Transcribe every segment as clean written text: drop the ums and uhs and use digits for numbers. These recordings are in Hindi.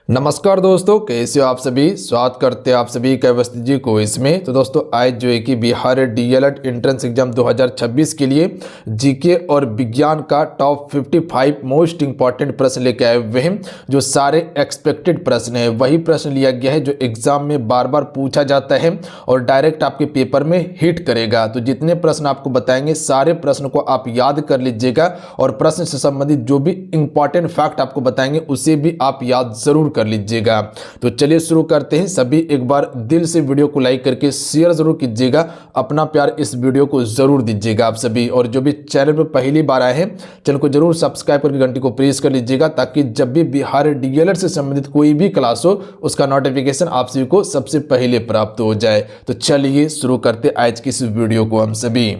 नमस्कार दोस्तों, कैसे हो आप सभी। स्वागत करते हैं आप सभी का अवस्थी जी को इसमें। तो दोस्तों आज जो है कि बिहार डीएलएड एंट्रेंस एग्जाम 2026 के लिए जीके और विज्ञान का टॉप 55 मोस्ट इंपॉर्टेंट प्रश्न लेके आए हुए हैं। जो सारे एक्सपेक्टेड प्रश्न है वही प्रश्न लिया गया है जो एग्जाम में बार बार पूछा जाता है और डायरेक्ट आपके पेपर में हिट करेगा। तो जितने प्रश्न आपको बताएंगे सारे प्रश्न को आप याद कर लीजिएगा और प्रश्न से संबंधित जो भी इंपॉर्टेंट फैक्ट आपको बताएंगे उसे भी आप याद जरूर कर लीजिएगा। तो चलिए शुरू करते हैं। सभी एक बार दिल से वीडियो को लाइक करके शेयर जरूर कीजिएगा, अपना प्यार इस वीडियो को जरूर दीजिएगा आप सभी। और जो भी चैनल पर पहली बार आए हैं चैनल को जरूर सब्सक्राइब करके घंटी को प्रेस कर लीजिएगा ताकि जब भी बिहार डीएलएड से संबंधित कोई भी क्लास हो उसका नोटिफिकेशन आप सभी को सबसे पहले प्राप्त हो जाए। तो चलिए शुरू करते आज की इस वीडियो को हम सभी।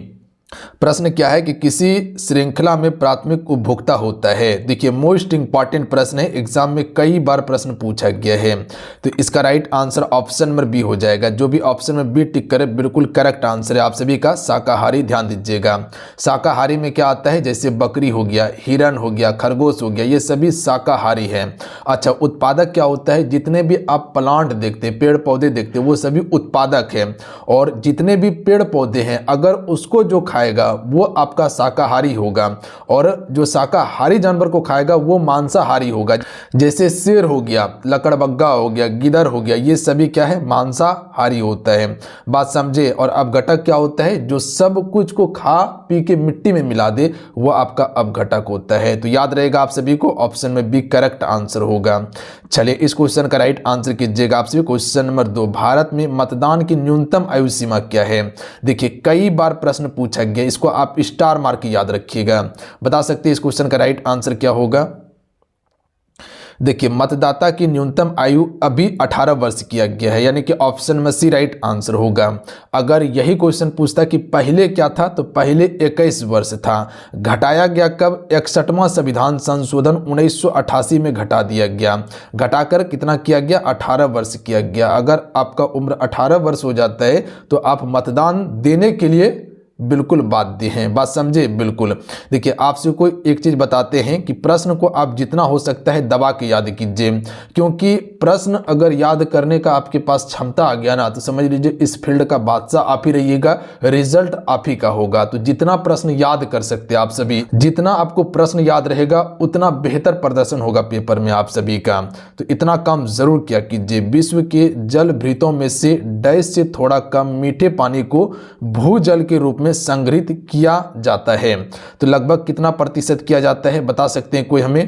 प्रश्न क्या है कि किसी श्रृंखला में प्राथमिक उपभोक्ता होता है। देखिए मोस्ट इंपॉर्टेंट प्रश्न है, एग्जाम में कई बार प्रश्न पूछा गया है। तो इसका right answer option number B हो जाएगा। जो भी ऑप्शन में बी टिक करे बिल्कुल करेक्ट आंसर है आप सभी का शाकाहारी। ध्यान दीजिएगा शाकाहारी में क्या आता है, जैसे बकरी हो गया, हिरन हो गया, खरगोश हो गया, ये सभी शाकाहारी है। अच्छा उत्पादक क्या होता है, जितने भी आप प्लांट देखते हैं, पेड़ पौधे देखते हैं वो सभी उत्पादक है। और जितने भी पेड़ पौधे हैं अगर उसको जो खाएगा वो आपका शाकाहारी होगा और जो शाकाहारी जानवर को खाएगा वो मांसाहारी होगा। जैसे शेर हो गया, लकड़बग्गा हो गया, गिदड़ हो गया, ये सभी क्या है, मांसाहारी होता है। बात समझे। और अपघटक क्या होता है, जो सब कुछ को खा पी के मिट्टी में मिला दे वो आपका अपघटक होता है। तो याद रहेगा आप सभी को ऑप्शन में बी करेक्ट आंसर होगा। चलिए इस क्वेश्चन का राइट आंसर कीजिएगा आप सभी। क्वेश्चन नंबर 2, भारत में मतदान की न्यूनतम आयु सीमा क्या है। देखिए कई बार प्रश्न पूछा गया, इसको आप स्टार मार्क याद रखिएगा। बता सकते हैं इस क्वेश्चन का राइट आंसर क्या होगा। देखिए मतदाता की न्यूनतम आयु अभी 18 वर्ष किया गया है, यानी कि ऑप्शन में सी राइट आंसर होगा। अगर यही क्वेश्चन पूछता कि पहले क्या था तो पहले 21 वर्ष था। घटाया गया कब, 61वां संविधान संशोधन 1988 में घटा दिया गया। घटाकर कितना किया गया, 18 वर्ष किया गया। अगर आपका उम्र 18 वर्ष हो जाता है तो आप मतदान देने के लिए बिल्कुल बाध्य हैं। बात समझे बिल्कुल। देखिए आपसे कोई एक चीज बताते हैं कि प्रश्न को आप जितना हो सकता है दबा के याद कीजिए, क्योंकि प्रश्न अगर याद करने का आपके पास क्षमता आ गया ना तो समझ लीजिए इस फील्ड का बादशाह आप ही रहिएगा, रिजल्ट आप ही का होगा। तो जितना प्रश्न याद कर सकते हैं आप सभी, जितना आपको प्रश्न याद रहेगा उतना बेहतर प्रदर्शन होगा पेपर में आप सभी का। तो इतना काम जरूर किया कीजिए। विश्व के जल भृतों में से डैश से थोड़ा कम मीठे पानी को भूजल के रूप में संग्रहित किया जाता है। तो लगभग कितना प्रतिशत किया जाता है बता सकते हैं कोई हमें।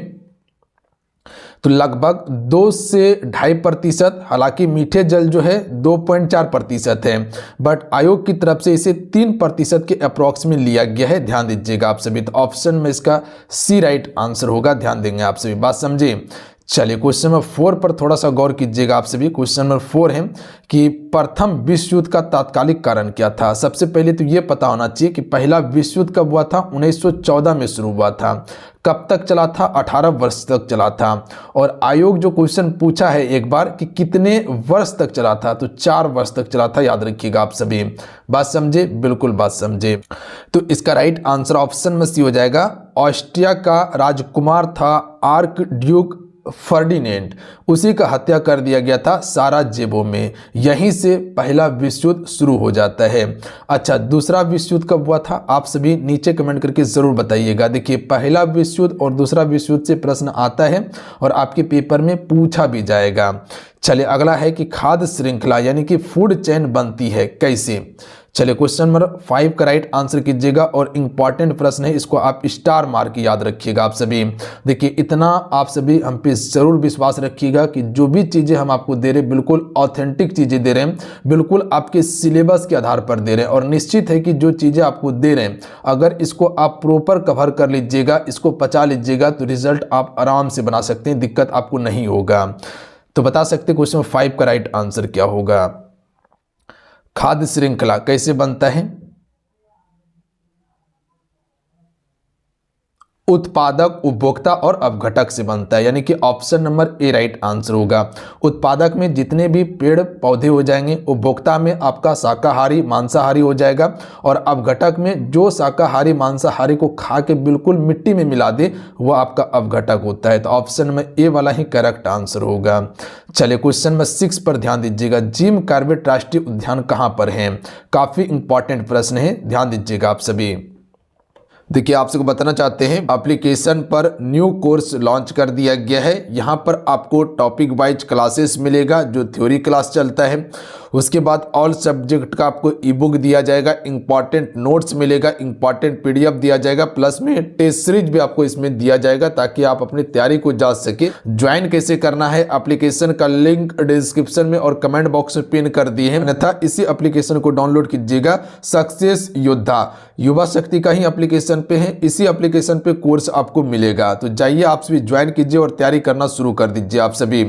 तो लगभग 2 से 2.5%। हालांकि मीठे जल जो है 2.4% है, बट आयोग की तरफ से इसे 3% के अप्रोक्स में लिया गया है। ध्यान दीजिएगा आप सभी। तो ऑप्शन में इसका सी राइट आंसर होगा। ध्यान देंगे आप सभी। बात समझे। चलिए क्वेश्चन नंबर 4 पर थोड़ा सा गौर कीजिएगा आप सभी। क्वेश्चन नंबर 4 है कि प्रथम विश्व युद्ध का तात्कालिक कारण क्या था। सबसे पहले तो ये पता होना चाहिए कि पहला विश्व युद्ध कब हुआ था, 1914 में शुरू हुआ था। कब तक चला था, 18 वर्ष तक चला था। और आयोग जो क्वेश्चन पूछा है एक बार कि कितने वर्ष तक चला था, तो 4 वर्ष तक चला था। याद रखिएगा आप सभी। बात समझे बिल्कुल बात समझे। तो इसका राइट आंसर ऑप्शन में सी हो जाएगा। ऑस्ट्रिया का राजकुमार था आर्क ड्यूक फर्डिनेंड, उसी का हत्या कर दिया गया था साराजेवो में। यहीं से पहला विश्व युद्ध शुरू हो जाता है। अच्छा दूसरा विश्व युद्ध कब हुआ था, आप सभी नीचे कमेंट करके जरूर बताइएगा। देखिए पहला विश्व युद्ध और दूसरा विश्व युद्ध से प्रश्न आता है और आपके पेपर में पूछा भी जाएगा। चलिए अगला है कि खाद्य श्रृंखला यानी कि फूड चेन बनती है कैसे। चलिए क्वेश्चन नंबर 5 का राइट आंसर कीजिएगा और इंपॉर्टेंट प्रश्न है, इसको आप स्टार मार्क याद रखिएगा आप सभी। देखिए इतना आप सभी हम पे जरूर विश्वास रखिएगा कि जो भी चीजें हम आपको दे रहे हैं बिल्कुल ऑथेंटिक चीजें दे रहे हैं, बिल्कुल आपके सिलेबस के आधार पर दे रहे हैं। और निश्चित है कि जो चीजें आपको दे रहे हैं अगर इसको आप प्रॉपर कवर कर लीजिएगा, इसको पचा लीजिएगा तो रिजल्ट आप आराम से बना सकते हैं, दिक्कत आपको नहीं होगा। तो बता सकते क्वेश्चन 5 का राइट आंसर क्या होगा। खाद्य श्रृंखला कैसे बनता है। उत्पादक, उपभोक्ता और अपघटक से बनता है, यानी कि option number A right answer होगा। उत्पादक में जितने भी पेड़ पौधे हो जाएंगे, उपभोक्ता में आपका शाकाहारी मांसाहारी हो जाएगा, और अपघटक में जो शाकाहारी मांसाहारी को खा के बिल्कुल मिट्टी में मिला दे वो आपका अपघटक होता है। तो ऑप्शन नंबर ए वाला ही करेक्ट आंसर होगा। चलिए क्वेश्चन नंबर 6 पर ध्यान दीजिएगा। जिम कॉर्बेट राष्ट्रीय उद्यान कहां पर है? काफी इंपॉर्टेंट प्रश्न है, ध्यान दीजिएगा आप सभी। देखिए आपसे को बताना चाहते हैं, एप्लीकेशन पर न्यू कोर्स लॉन्च कर दिया गया है। यहाँ पर आपको टॉपिक वाइज क्लासेस मिलेगा, जो थ्योरी क्लास चलता है। उसके बाद ऑल सब्जेक्ट का आपको ई बुक दिया जाएगा, इंपॉर्टेंट नोट्स मिलेगा, इंपॉर्टेंट पीडीएफ दिया जाएगा, प्लस में टेस्ट सीरीज भी आपको इसमें दिया जाएगा ताकि आप अपनी तैयारी को जांच सके। ज्वाइन कैसे करना है, एप्लीकेशन का लिंक डिस्क्रिप्शन में और कमेंट बॉक्स में पिन कर दिए हैं, अन्यथा इसी एप्लीकेशन को डाउनलोड कीजिएगा। सक्सेस योद्धा युवा शक्ति का ही एप्लीकेशन पे है, इसी एप्लीकेशन पे कोर्स आपको मिलेगा। तो जाइए आप सभी ज्वाइन कीजिए और तैयारी करना शुरू कर दीजिए आप सभी।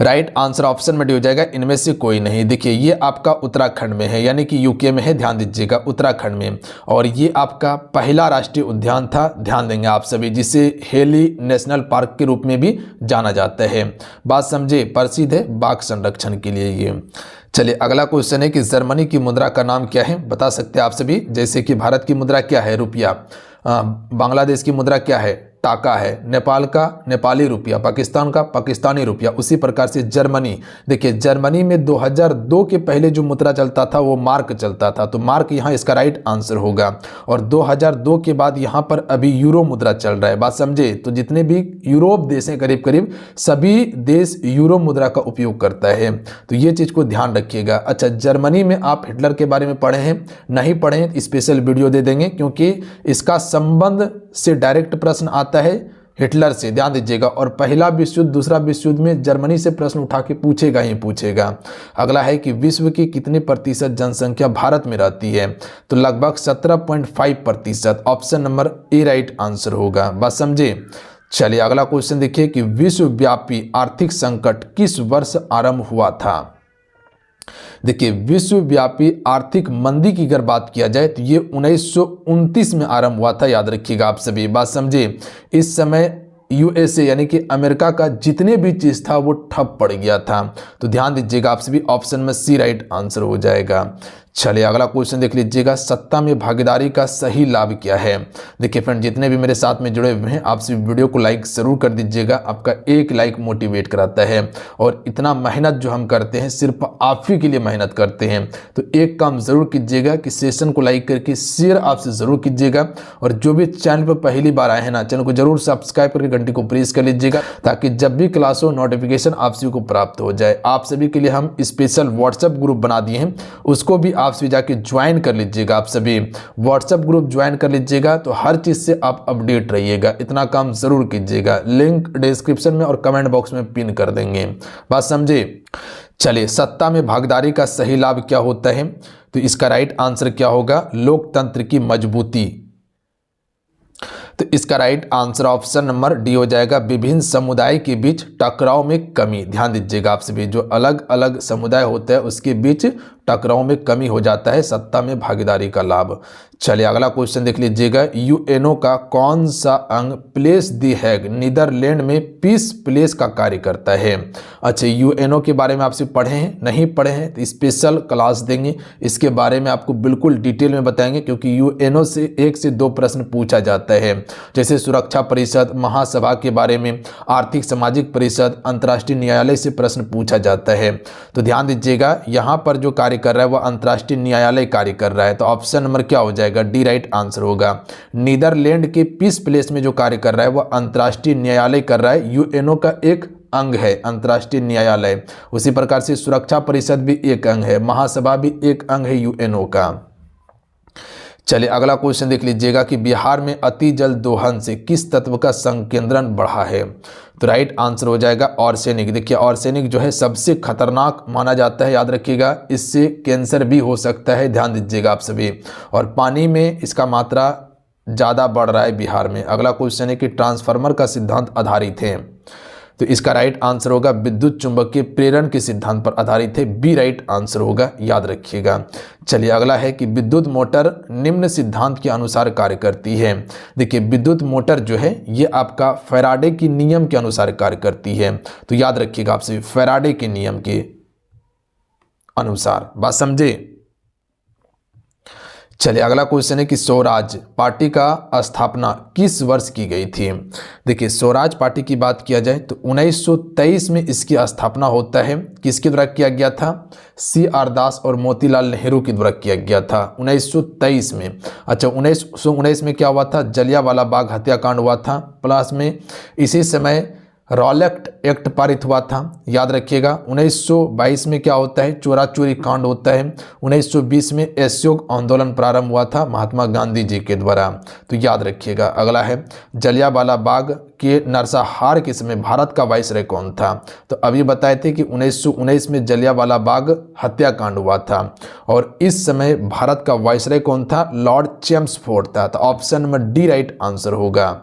राइट आंसर ऑप्शन में डी हो जाएगा, इनमें से कोई नहीं। देखिए ये आपका उत्तराखंड में है, यानी कि यूके में है, ध्यान दीजिएगा उत्तराखंड में। और ये आपका पहला राष्ट्रीय उद्यान था, ध्यान देंगे आप सभी, जिसे हेली नेशनल पार्क के रूप में भी जाना जाता है। बात समझे, प्रसिद्ध है बाघ संरक्षण के लिए ये। चलिए अगला क्वेश्चन है कि जर्मनी की मुद्रा का नाम क्या है? बता सकते हैं आप सभी। जैसे कि भारत की मुद्रा क्या है? रुपया। बांग्लादेश की मुद्रा क्या है? टाका है। नेपाल का नेपाली रुपया, पाकिस्तान का पाकिस्तानी रुपया। उसी प्रकार से जर्मनी, देखिए जर्मनी में 2002 के पहले जो मुद्रा चलता था वो मार्क चलता था, तो मार्क यहाँ इसका राइट आंसर होगा। और 2002 के बाद यहाँ पर अभी यूरो मुद्रा चल रहा है, बात समझे। तो जितने भी यूरोप देश हैं करीब करीब सभी देश यूरो मुद्रा का उपयोग करता है, तो ये चीज़ को ध्यान रखिएगा। अच्छा, जर्मनी में आप हिटलर के बारे में पढ़े हैं? नहीं पढ़े हैं तो स्पेशल वीडियो दे देंगे, क्योंकि इसका संबंध से डायरेक्ट प्रश्न आता है हिटलर से, ध्यान दीजिएगा। और पहला विश्व युद्ध, दूसरा विश्व युद्ध में जर्मनी से प्रश्न उठा के पूछेगा ही पूछेगा। अगला है कि विश्व की कितने प्रतिशत जनसंख्या भारत में रहती है? तो लगभग 17.5%। Option number A right answer होगा, बात समझे। चलिए अगला क्वेश्चन देखिए कि विश्वव्यापी आर्थिक संकट किस वर्ष आरंभ हुआ था? देखिए विश्वव्यापी आर्थिक मंदी की अगर बात किया जाए तो ये 1929 में आरंभ हुआ था, याद रखिएगा आप सभी, बात समझे। इस समय यूएसए यानी कि अमेरिका का जितने भी चीज था वो ठप पड़ गया था, तो ध्यान दीजिएगा आप सभी, ऑप्शन में सी राइट आंसर हो जाएगा। चलिए अगला क्वेश्चन देख लीजिएगा, सत्ता में भागीदारी का सही लाभ क्या है? देखिए फ्रेंड, जितने भी मेरे साथ में जुड़े हुए हैं आप सभी वीडियो को लाइक जरूर कर दीजिएगा, आपका एक लाइक मोटिवेट कराता है। और इतना मेहनत जो हम करते हैं सिर्फ आप ही के लिए मेहनत करते हैं, तो एक काम जरूर कीजिएगा कि सेशन को लाइक करके शेयर आपसे जरूर कीजिएगा। और जो भी चैनल पर पहली बार आए हैं ना, चैनल को जरूर सब्सक्राइब करके घंटी को प्रेस कर लीजिएगा, ताकि जब भी क्लास हो नोटिफिकेशन आप सभी को प्राप्त हो जाए। आप सभी के लिए हम स्पेशल व्हाट्सएप ग्रुप बना दिए हैं, उसको भी आप सभी जाके ज्वाइन कर लीजिएगा। आप सभी व्हाट्सएप ग्रुप ज्वाइन कर लीजिएगा, तो हर चीज से आप अपडेट रहिएगा, इतना काम जरूर कीजिएगा। लिंक डिस्क्रिप्शन में और कमेंट बॉक्स में पिन कर देंगे, बात समझे। चलिए, सत्ता में भागीदारी का सही लाभ क्या होता है? तो इसका राइट आंसर क्या होगा? लोकतंत्र की मजबूती। तो इसका right answer option number D हो जाएगा, विभिन्न समुदाय के बीच टकराव में कमी। ध्यान दीजिएगा आप सभी, जो अलग अलग समुदाय होते हैं उसके बीच टकराव में कमी हो जाता है सत्ता में भागीदारी का लाभ। चलिए अगला क्वेश्चन देख लीजिएगा, यूएनओ का कौन सा अंग प्लेस दी हैग नीदरलैंड में पीस प्लेस का कार्य करता है? अच्छा, यूएनओ के बारे में आपसे पढ़े हैं? नहीं पढ़े हैं तो स्पेशल क्लास देंगे, इसके बारे में आपको बिल्कुल डिटेल में बताएंगे, क्योंकि यूएनओ से 1 से 2 प्रश्न पूछा जाता है, जैसे सुरक्षा परिषद, महासभा के बारे में, आर्थिक सामाजिक परिषद, अंतर्राष्ट्रीय न्यायालय से प्रश्न पूछा जाता है। तो ध्यान दीजिएगा, यहाँ पर जो कार्य कर रहा है वह अंतर्राष्ट्रीय न्यायालय कार्य कर रहा है, तो ऑप्शन नंबर क्या हो जाएगा? डी राइट आंसर होगा। नीदरलैंड के पीस प्लेस में जो कार्य कर रहा है वह अंतर्राष्ट्रीय न्यायालय कर रहा है, यूएनओ का एक अंग है अंतर्राष्ट्रीय न्यायालय। उसी प्रकार से सुरक्षा परिषद भी एक अंग है, महासभा भी एक अंग है यूएनओ का। चलिए अगला क्वेश्चन देख लीजिएगा कि बिहार में अति जल दोहन से किस तत्व का संकेंद्रण बढ़ा है? तो राइट आंसर हो जाएगा आर्सेनिक। देखिए आर्सेनिक जो है सबसे खतरनाक माना जाता है, याद रखिएगा, इससे कैंसर भी हो सकता है, ध्यान दीजिएगा आप सभी। और पानी में इसका मात्रा ज़्यादा बढ़ रहा है बिहार में। अगला क्वेश्चन है कि ट्रांसफार्मर का सिद्धांत आधारित है? तो इसका राइट आंसर होगा विद्युत चुंबकीय प्रेरण के सिद्धांत पर आधारित है, बी राइट आंसर होगा, याद रखिएगा। चलिए अगला है कि विद्युत मोटर निम्न सिद्धांत के अनुसार कार्य करती है। देखिए विद्युत मोटर जो है ये आपका फैराडे की नियम के अनुसार कार्य करती है, तो याद रखिएगा आपसे फैराडे के नियम के अनुसार, बात समझे। चलिए अगला क्वेश्चन है कि स्वराज पार्टी का स्थापना किस वर्ष की गई थी। देखिए स्वराज पार्टी की बात किया जाए तो 1923 में इसकी स्थापना होता है। किसके द्वारा किया गया था? CR दास और मोतीलाल नेहरू के द्वारा किया गया था 1923 में। अच्छा 1919 में क्या हुआ था? जलियांवाला बाग हत्याकांड हुआ था, प्लस में इसी समय रॉलेट एक्ट पारित हुआ था, याद रखिएगा। 1922 में क्या होता है? चोरा चोरी कांड होता है। 1920 में असहयोग आंदोलन प्रारंभ हुआ था महात्मा गांधी जी के द्वारा, तो याद रखिएगा। अगला है जलियांवाला बाग के नरसंहार के समय भारत का वाइसरॉय कौन था? तो अभी बताए थे कि 1919 में जलियांवाला बाग हत्याकांड हुआ था और इस समय भारत का वाइसरॉय कौन था? लॉर्ड चेम्सफोर्ड था, तो option number D right answer होगा।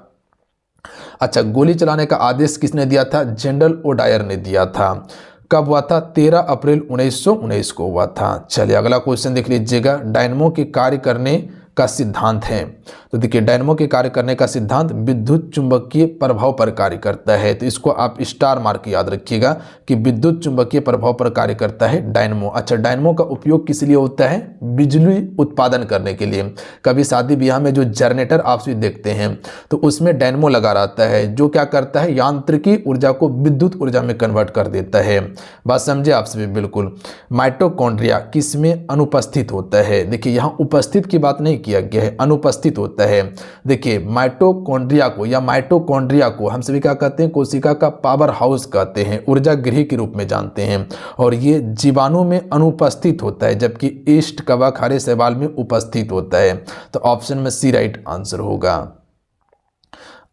अच्छा गोली चलाने का आदेश किसने दिया था? जनरल ओडायर ने दिया था। कब हुआ था? 13 अप्रैल 1919 को हुआ था। चलिए अगला क्वेश्चन देख लीजिएगा। डायनमो के कार्य करने का सिद्धांत है। तो देखिए डायनमो के कार्य करने का सिद्धांत विद्युत चुंबकीय प्रभाव पर कार्य करता है, तो इसको आप स्टार मार्क याद रखिएगा कि विद्युत चुंबकीय प्रभाव पर कार्य करता है डायनमो। अच्छा डायनमो का उपयोग किस लिए होता है? बिजली उत्पादन करने के लिए। कभी शादी ब्याह में जो जनरेटर आप भी देखते हैं तो उसमें डायनमो लगा रहता है, जो क्या करता है? यांत्रिकी ऊर्जा को विद्युत ऊर्जा में कन्वर्ट कर देता है। बात समझे आप सभी? बिल्कुल। माइटोकॉन्ड्रिया किसमें अनुपस्थित होता है? देखिए यहाँ उपस्थित की बात नहीं किया गया है, अनुपस्थित होता है। देखिए माइटोकॉन्ड्रिया को या माइटोकॉन्ड्रिया को हम सभी क्या कहते हैं? कोशिका का पावर हाउस कहते हैं, ऊर्जा गृह के रूप में जानते हैं, और ये जीवाणु में अनुपस्थित होता है, जबकि ईस्ट कवक हरे शैवाल में उपस्थित होता है। तो ऑप्शन में सी राइट आंसर होगा।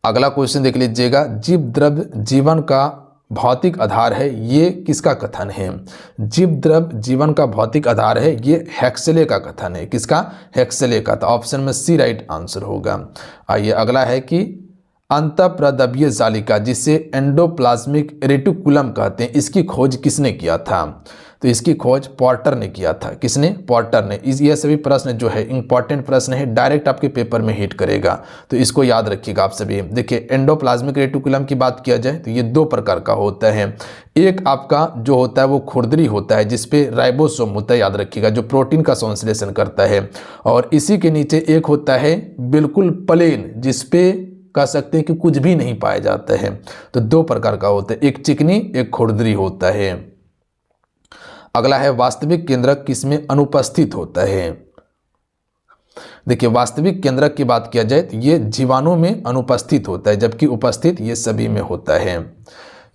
अगला क्वेश्चन देख लीजिएगा। जीव द्रव्य जीवन का भौतिक आधार है, ये किसका कथन है? जीव द्रव्य जीवन का भौतिक आधार है, ये हेक्सले का कथन है। किसका? हेक्सले का। तो ऑप्शन में सी राइट आंसर होगा। आइए अगला है कि अंतःप्रद्रव्य जालिका जिसे एंडोप्लाज्मिक रेटिकुलम कहते हैं, इसकी खोज किसने किया था? तो इसकी खोज पोर्टर ने किया था। किसने? पोर्टर ने। ये सभी प्रश्न जो है इंपॉर्टेंट प्रश्न है, डायरेक्ट आपके पेपर में हिट करेगा, तो इसको याद रखिएगा आप सभी। देखिए एंडोप्लाज्मिक रेटिकुलम की बात किया जाए तो ये दो प्रकार का होता है। एक आपका जो होता है वो खुरदरी होता है जिसपे राइबोसोम होता है, याद रखिएगा, जो प्रोटीन का संश्लेषण करता है, और इसी के नीचे एक होता है बिल्कुल प्लेन जिसपे कह सकते हैं कि कुछ भी नहीं पाया जाता है। तो दो प्रकार का होता है, एक चिकनी एक खुरदरी होता है। अगला है वास्तविक केंद्रक किसमें अनुपस्थित होता है? देखिए वास्तविक केंद्रक की बात किया जाए तो ये जीवाणु में अनुपस्थित होता है, जबकि उपस्थित ये सभी में होता है।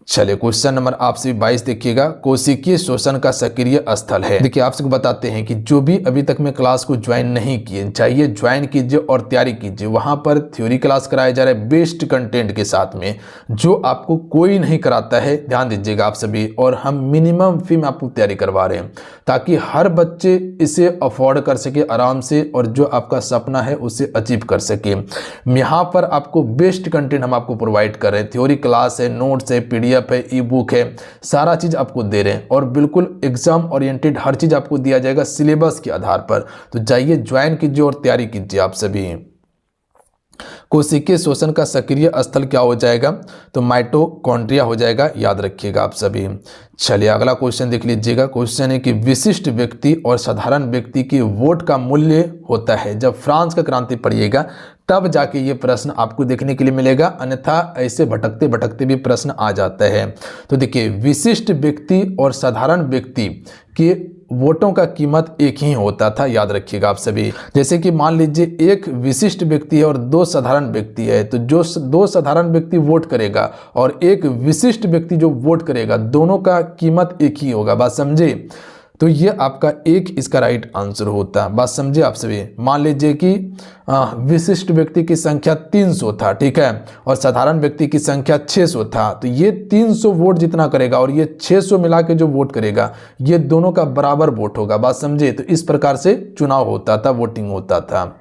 चलिए क्वेश्चन नंबर आपसे 22 देखिएगा। कोशिकीय शोषण का सक्रिय स्थल है। देखिए आपसे बताते हैं कि जो भी अभी तक में क्लास को ज्वाइन नहीं किए चाहिए ज्वाइन कीजिए और तैयारी कीजिए। वहां पर थ्योरी क्लास कराया जा रहा है बेस्ट कंटेंट के साथ में, जो आपको कोई नहीं कराता है, ध्यान दीजिएगा आप सभी। और हम मिनिमम फी में आपको तैयारी करवा रहे हैं ताकि हर बच्चे इसे अफोर्ड कर सके आराम से, और जो आपका सपना है उसे अचीव कर सके। यहाँ पर आपको बेस्ट कंटेंट हम आपको प्रोवाइड कर रहे हैं। थ्योरी क्लास है, नोट्स है, PDF है, ई बुक है, सारा चीज आपको दे रहे हैं, और बिल्कुल एग्जाम ओरिएंटेड हर चीज आपको दिया जाएगा सिलेबस के आधार पर। तो जाइए ज्वाइन कीजिए और तैयारी कीजिए आप सभी। कोशिकीय शोषण का सक्रिय स्थल क्या हो जाएगा? तो माइटोकॉन्ड्रिया हो जाएगा, याद रखिएगा आप सभी। चलिए अगला क्वेश्चन देख लीजिएगा। क्वेश्चन है कि विशिष्ट व्यक्ति और साधारण व्यक्ति की वोट का मूल्य होता है। जब फ्रांस का क्रांति पढ़िएगा तब जाके ये प्रश्न आपको देखने के लिए मिलेगा, अन्यथा ऐसे भटकते भटकते भी प्रश्न आ जाता है। तो देखिए विशिष्ट व्यक्ति और साधारण व्यक्ति के वोटों का कीमत एक ही होता था, याद रखिएगा आप सभी। जैसे कि मान लीजिए एक विशिष्ट व्यक्ति है और दो साधारण व्यक्ति है, तो जो दो साधारण व्यक्ति वोट करेगा और एक विशिष्ट व्यक्ति जो वोट करेगा, दोनों का कीमत एक ही होगा। बात समझे? तो ये आपका एक इसका राइट आंसर होता है। बात समझे आप सभी। मान लीजिए कि विशिष्ट व्यक्ति की संख्या 300 था, ठीक है, और साधारण व्यक्ति की संख्या 600 था, तो ये 300 वोट जितना करेगा और ये 600 मिला के जो वोट करेगा, ये दोनों का बराबर वोट होगा। बात समझे? तो इस प्रकार से चुनाव होता था, वोटिंग होता था।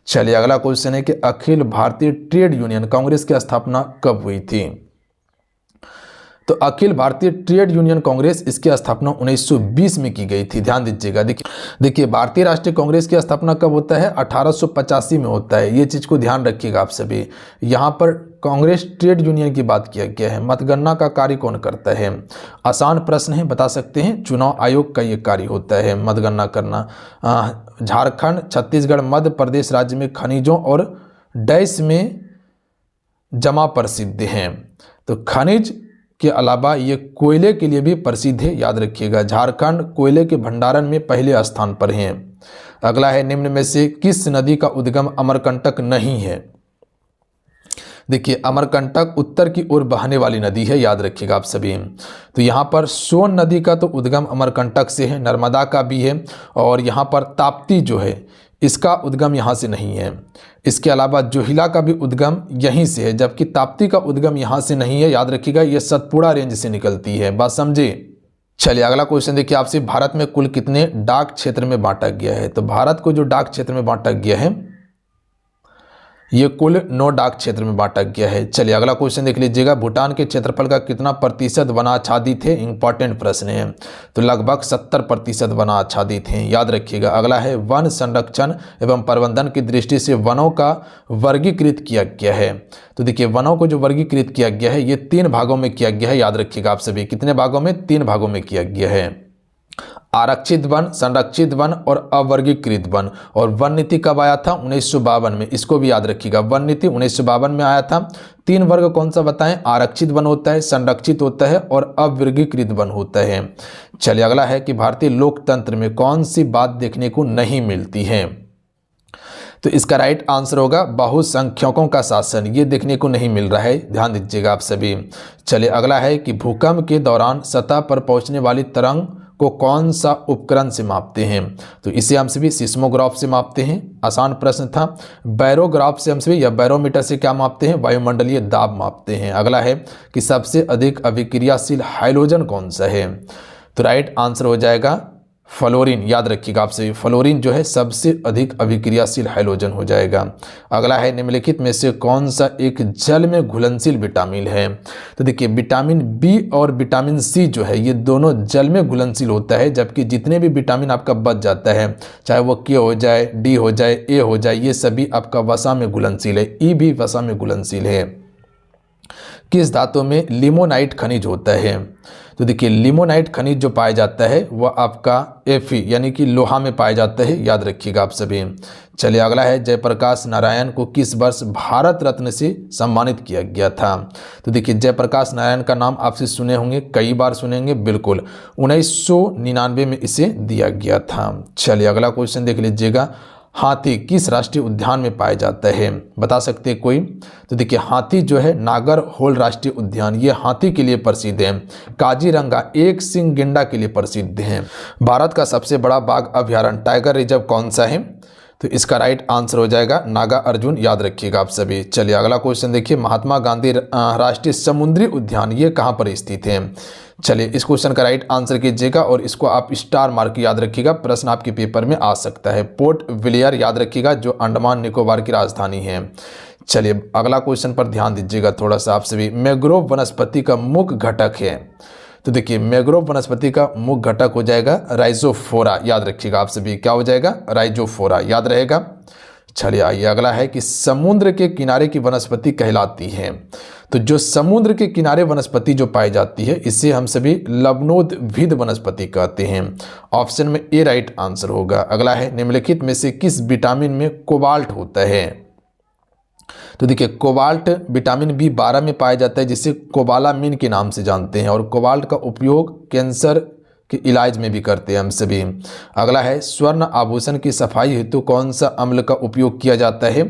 चलिए अगला क्वेश्चन है कि अखिल भारतीय ट्रेड यूनियन कांग्रेस की स्थापना कब हुई थी? तो अखिल भारतीय ट्रेड यूनियन कांग्रेस, इसकी स्थापना 1920 में की गई थी। ध्यान दीजिएगा। देखिए भारतीय राष्ट्रीय कांग्रेस की स्थापना कब होता है? 1885 में होता है। ये चीज़ को ध्यान रखिएगा आप सभी। यहाँ पर कांग्रेस ट्रेड यूनियन की बात किया गया है। मतगणना का कार्य कौन करता है? आसान प्रश्न है, बता सकते हैं। चुनाव आयोग का ये कार्य होता है मतगणना करना। झारखंड, छत्तीसगढ़, मध्य प्रदेश राज्य में खनिजों और डैश में जमा प्रसिद्ध हैं। तो खनिज के अलावा ये कोयले के लिए भी प्रसिद्ध है, याद रखिएगा। झारखंड कोयले के भंडारण में पहले स्थान पर हैं। अगला है, निम्न में से किस नदी का उद्गम अमरकंटक नहीं है? देखिए अमरकंटक उत्तर की ओर बहने वाली नदी है, याद रखिएगा आप सभी। तो यहाँ पर सोन नदी का तो उद्गम अमरकंटक से है, नर्मदा का भी है, और यहाँ पर ताप्ती जो है इसका उद्गम यहाँ से नहीं है। इसके अलावा जोहिला का भी उद्गम यहीं से है, जबकि ताप्ती का उद्गम यहाँ से नहीं है, याद रखिएगा। ये सतपुड़ा रेंज से निकलती है। बात समझे? चलिए अगला क्वेश्चन देखिए आपसे। भारत में कुल कितने डाक क्षेत्र में बांटा गया है? तो भारत को जो डाक क्षेत्र में बांटा गया है ये कुल 9 डाक क्षेत्र में बांटा गया है। चलिए अगला क्वेश्चन देख लीजिएगा। भूटान के क्षेत्रफल का कितना प्रतिशत वन आच्छादित है? इंपॉर्टेंट प्रश्न है। तो लगभग 70% वन आच्छादित हैं, याद रखिएगा। अगला है, वन संरक्षण एवं प्रबंधन की दृष्टि से वनों का वर्गीकृत किया गया है। तो देखिए वनों को जो वर्गीकृत किया गया है ये 3 भागों में किया गया है, याद रखिएगा आप सभी। कितने भागों में? 3 भागों में किया गया है। आरक्षित वन, संरक्षित वन और अवर्गीकृत वन। और वन नीति कब आया था? 1952 में। इसको भी याद रखिएगा, वन नीति 1952 में आया था। 3 वर्ग कौन सा बताएं? आरक्षित वन होता है, संरक्षित होता है और अवर्गीकृत वन होता है। चलिए अगला है कि भारतीय लोकतंत्र में कौन सी बात देखने को नहीं मिलती है? तो इसका राइट आंसर होगा बहुसंख्यकों का शासन। ये देखने को नहीं मिल रहा है, ध्यान दीजिएगा आप सभी। चलिए अगला है कि भूकंप के दौरान सतह पर पहुंचने वाली तरंग को कौन सा उपकरण से मापते हैं? तो इसे हम सभी सिस्मोग्राफ से मापते हैं। आसान प्रश्न था। बैरोग्राफ से हम सभी या बैरोमीटर से क्या मापते हैं? वायुमंडलीय दाब मापते हैं। अगला है कि सबसे अधिक अभिक्रियाशील हाइड्रोजन कौन सा है? तो राइट आंसर हो जाएगा फ्लोरीन, याद रखिएगा आप सभी। फ्लोरीन जो है सबसे अधिक अभिक्रियाशील हाइड्रोजन हो जाएगा। अगला है, निम्नलिखित में से कौन सा एक जल में घुलनशील विटामिन है? तो देखिए विटामिन बी और विटामिन सी जो है ये दोनों जल में घुलनशील होता है, जबकि जितने भी विटामिन आपका बच जाता है, चाहे वो के हो जाए, डी हो जाए, ए हो जाए, ये सभी आपका वसा में घुलनशील है। ई भी वसा में घुलनशील है। किस धातु में लिमोनाइट खनिज होता है? तो देखिए लिमोनाइट खनिज जो पाया जाता है वह आपका Fe यानी कि लोहा में पाया जाता है, याद रखिएगा आप सभी। चलिए अगला है, जयप्रकाश नारायण को किस वर्ष भारत रत्न से सम्मानित किया गया था? तो देखिए जयप्रकाश नारायण का नाम आपसे सुने होंगे, कई बार सुनेंगे, बिल्कुल 1999 में इसे दिया गया था। चलिए अगला क्वेश्चन देख लीजिएगा। हाथी किस राष्ट्रीय उद्यान में पाया जाता है? बता सकते हैं कोई? तो देखिए हाथी जो है नागरहोल राष्ट्रीय उद्यान, ये हाथी के लिए प्रसिद्ध है। काजीरंगा एक सिंह गेंडा के लिए प्रसिद्ध है। भारत का सबसे बड़ा बाघ अभ्यारण्य टाइगर रिजर्व कौन सा है? तो इसका राइट आंसर हो जाएगा नागा अर्जुन, याद रखिएगा आप सभी। चलिए अगला क्वेश्चन देखिए। महात्मा गांधी राष्ट्रीय समुद्री उद्यान ये कहाँ पर स्थित है? चलिए इस क्वेश्चन का राइट आंसर कीजिएगा और इसको आप स्टार मार्क याद रखिएगा, प्रश्न आपके पेपर में आ सकता है। पोर्ट ब्लेयर याद रखिएगा जो अंडमान निकोबार की राजधानी है। चलिए अगला क्वेश्चन पर ध्यान दीजिएगा थोड़ा सा आप सभी। मैंग्रोव वनस्पति का मुख्य घटक है? तो देखिए मैंग्रोव वनस्पति का मुख्य घटक हो जाएगा राइजोफोरा, याद रखिएगा आप सभी। क्या हो जाएगा? राइजोफोरा, याद रहेगा। चलिए आइए अगला है कि समुद्र के किनारे की वनस्पति कहलाती है? तो जो समुद्र के किनारे वनस्पति जो पाई जाती है इसे हम सभी लवणोद्भिद वनस्पति कहते हैं। ऑप्शन में ए राइट आंसर होगा। अगला है, निम्नलिखित में से किस विटामिन में कोबाल्ट होता है? तो देखिए कोबाल्ट विटामिन B12 में पाया जाता है, जिसे कोबालामिन के नाम से जानते हैं, और कोबाल्ट का उपयोग कैंसर के इलाज में भी करते हैं हम सभी। अगला है, स्वर्ण आभूषण की सफाई हेतु कौन सा अम्ल का उपयोग किया जाता है?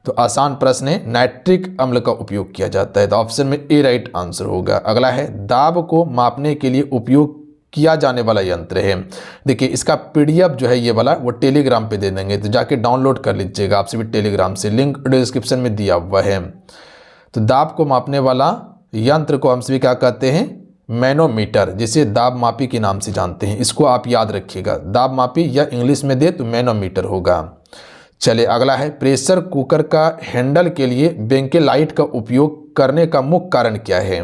तो आसान प्रश्न है, नाइट्रिक अम्ल का उपयोग किया जाता है। तो ऑप्शन में ए राइट आंसर होगा। अगला है, दाब को मापने के लिए उपयोग किया जाने वाला यंत्र है? देखिए इसका पीडीएफ जो है ये वाला वो टेलीग्राम पे दे देंगे, तो जाके डाउनलोड कर लीजिएगा आपसे भी टेलीग्राम से, लिंक डिस्क्रिप्शन में दिया हुआ है। तो दाब को मापने वाला यंत्र को हम सभी क्या कहते हैं? मैनोमीटर, जिसे दाब मापी के नाम से जानते हैं। इसको आप याद रखिएगा, दाब मापी या इंग्लिश में दे तो मैनोमीटर होगा। चलिए अगला है, प्रेशर कुकर का हैंडल के लिए बेंकेलाइट का उपयोग करने का मुख्य कारण क्या है?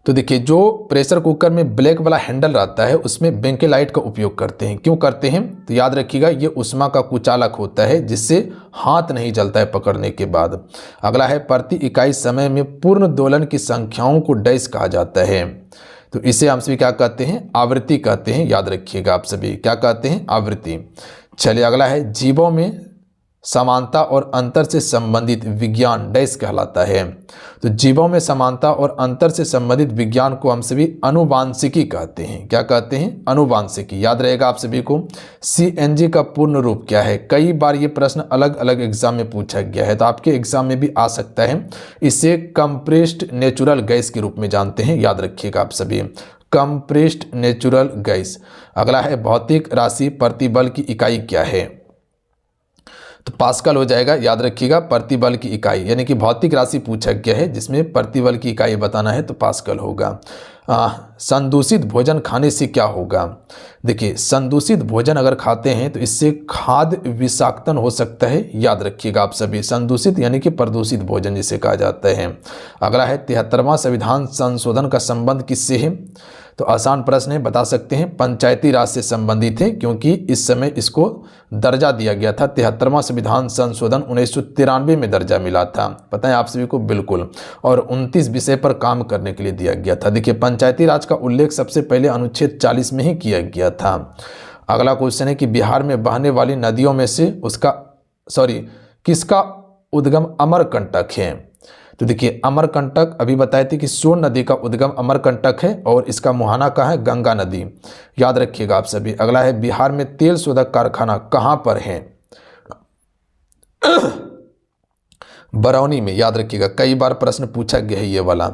तो देखिए, जो प्रेशर कुकर में ब्लैक वाला हैंडल रहता है उसमें बेंकेलाइट का उपयोग करते हैं। क्यों करते हैं? तो याद रखिएगा, ये ऊष्मा का कुचालक होता है जिससे हाथ नहीं जलता है पकड़ने के बाद। अगला है, प्रति इकाई समय में पूर्ण दोलन की संख्याओं को डैश कहा जाता है। तो इसे हम सभी क्या कहते हैं? आवृत्ति कहते हैं। याद रखिएगा आप सभी, क्या कहते हैं? आवृत्ति। चलिए अगला है, जीवों में समानता और अंतर से संबंधित विज्ञान डैश कहलाता है। तो जीवों में समानता और अंतर से संबंधित विज्ञान को हम सभी अनुवांशिकी कहते हैं। क्या कहते हैं? अनुवांशिकी। याद रहेगा आप सभी को। सीएनजी का पूर्ण रूप क्या है? कई बार ये प्रश्न अलग अलग एग्जाम में पूछा गया है, तो आपके एग्जाम में भी आ सकता है। इसे कंप्रेस्ड नेचुरल गैस के रूप में जानते हैं। याद रखिएगा आप सभी, कंप्रेस्ड नेचुरल गैस। अगला है, भौतिक राशि प्रतिबल की इकाई क्या है? तो पास्कल हो जाएगा। याद रखिएगा, प्रतिबल की इकाई, यानी कि भौतिक राशि पूछा गया है जिसमें प्रतिबल की इकाई बताना है तो पास्कल होगा। संदूषित भोजन खाने से क्या होगा? देखिए, संदूषित भोजन अगर खाते हैं तो इससे खाद्य विषाक्तन हो सकता है। याद रखिएगा आप सभी, संदूषित यानी कि प्रदूषित भोजन जिसे कहा जाता है। अगला है, 73वां संविधान संशोधन का संबंध किससे है? तो आसान प्रश्न है, बता सकते हैं पंचायती राज से संबंधित है, क्योंकि इस समय इसको दर्जा दिया गया था। 73वां संविधान संशोधन 1993 में दर्जा मिला था, पता है आप सभी को? बिल्कुल। और 29 विषय पर काम करने के लिए दिया गया था। देखिए, पंचायती राज का उल्लेख सबसे पहले अनुच्छेद 40 में ही किया गया था। अगला क्वेश्चन है कि बिहार में बहने वाली नदियों में से किसका उद्गम अमरकंटक है? तो देखिए, अमरकंटक अभी बताए थे कि सोन नदी का उद्गम अमरकंटक है और इसका मुहाना कहाँ है? गंगा नदी। याद रखिएगा आप सभी। अगला है, बिहार में तेल शोधक कारखाना कहाँ पर है? बरौनी में। याद रखिएगा, कई बार प्रश्न पूछा गया है ये वाला।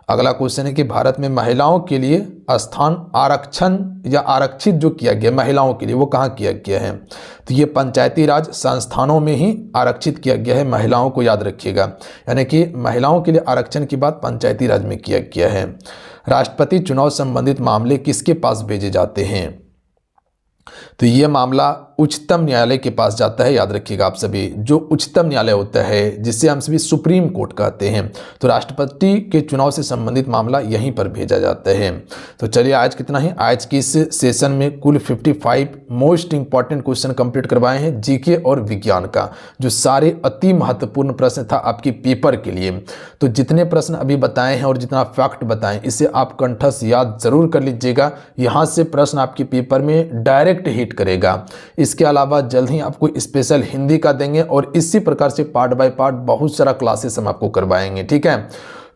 अगला क्वेश्चन है कि भारत में महिलाओं के लिए स्थान आरक्षण या आरक्षित जो किया गया महिलाओं के लिए, वो कहाँ किया गया है? तो ये पंचायती राज संस्थानों में ही आरक्षित किया गया है महिलाओं को। याद रखिएगा, यानी कि महिलाओं के लिए आरक्षण की बात पंचायती राज में किया गया है। राष्ट्रपति चुनाव संबंधित मामले किसके पास भेजे जाते हैं? तो ये मामला उच्चतम न्यायालय के पास जाता है। याद रखिएगा आप सभी, जो उच्चतम न्यायालय होता है जिसे हम सभी सुप्रीम कोर्ट कहते हैं, तो राष्ट्रपति के चुनाव से संबंधित मामला यहीं पर भेजा जाता है। तो चलिए, आज कितना ही, आज की इस सेशन में कुल 55 मोस्ट इंपॉर्टेंट क्वेश्चन कंप्लीट करवाए हैं जीके और विज्ञान का, जो सारे अति महत्वपूर्ण प्रश्न था आपकी पेपर के लिए। तो जितने प्रश्न अभी बताए हैं और जितना फैक्ट बताएं, इसे आप कंठस्थ याद जरूर कर लीजिएगा। यहाँ से प्रश्न आपके पेपर में डायरेक्ट हिट करेगा। इसके अलावा जल्द ही आपको स्पेशल हिंदी का देंगे और इसी प्रकार से पार्ट बाय पार्ट बहुत सारा क्लासेस हम आपको करवाएंगे। ठीक है,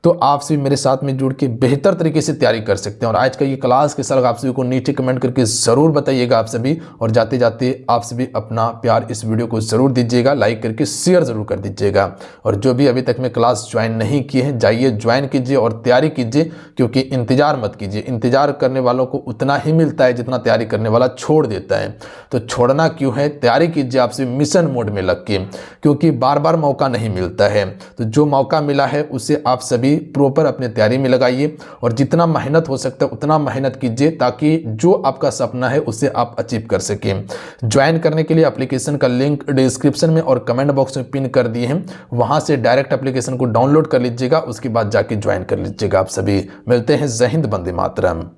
तो आप सभी मेरे साथ में जुड़ के बेहतर तरीके से तैयारी कर सकते हैं। और आज का ये क्लास कैसा लगा आप सभी को नीचे कमेंट करके ज़रूर बताइएगा आप सभी। और जाते जाते आप सभी अपना प्यार इस वीडियो को ज़रूर दीजिएगा, लाइक करके शेयर ज़रूर कर दीजिएगा। और जो भी अभी तक में क्लास ज्वाइन नहीं किए हैं, जाइए ज्वाइन कीजिए और तैयारी कीजिए, क्योंकि इंतजार मत कीजिए। इंतजार करने वालों को उतना ही मिलता है जितना तैयारी करने वाला छोड़ देता है। तो छोड़ना क्यों है, तैयारी कीजिए आप सभी मिशन मोड में लग के, क्योंकि बार बार मौका नहीं मिलता है। तो जो मौका मिला है उसे आप सभी प्रॉपर अपने तैयारी में लगाइए और जितना मेहनत हो सकता है उतना मेहनत कीजिए, ताकि जो आपका सपना है उसे आप अचीव कर सकें। ज्वाइन करने के लिए एप्लीकेशन का लिंक डिस्क्रिप्शन में और कमेंट बॉक्स में पिन कर दिए हैं, वहां से डायरेक्ट एप्लीकेशन को डाउनलोड कर लीजिएगा, उसके बाद जाके ज्वाइन कर लीजिएगा। आप सभी मिलते हैं। जय हिंद, वंदे मातरम।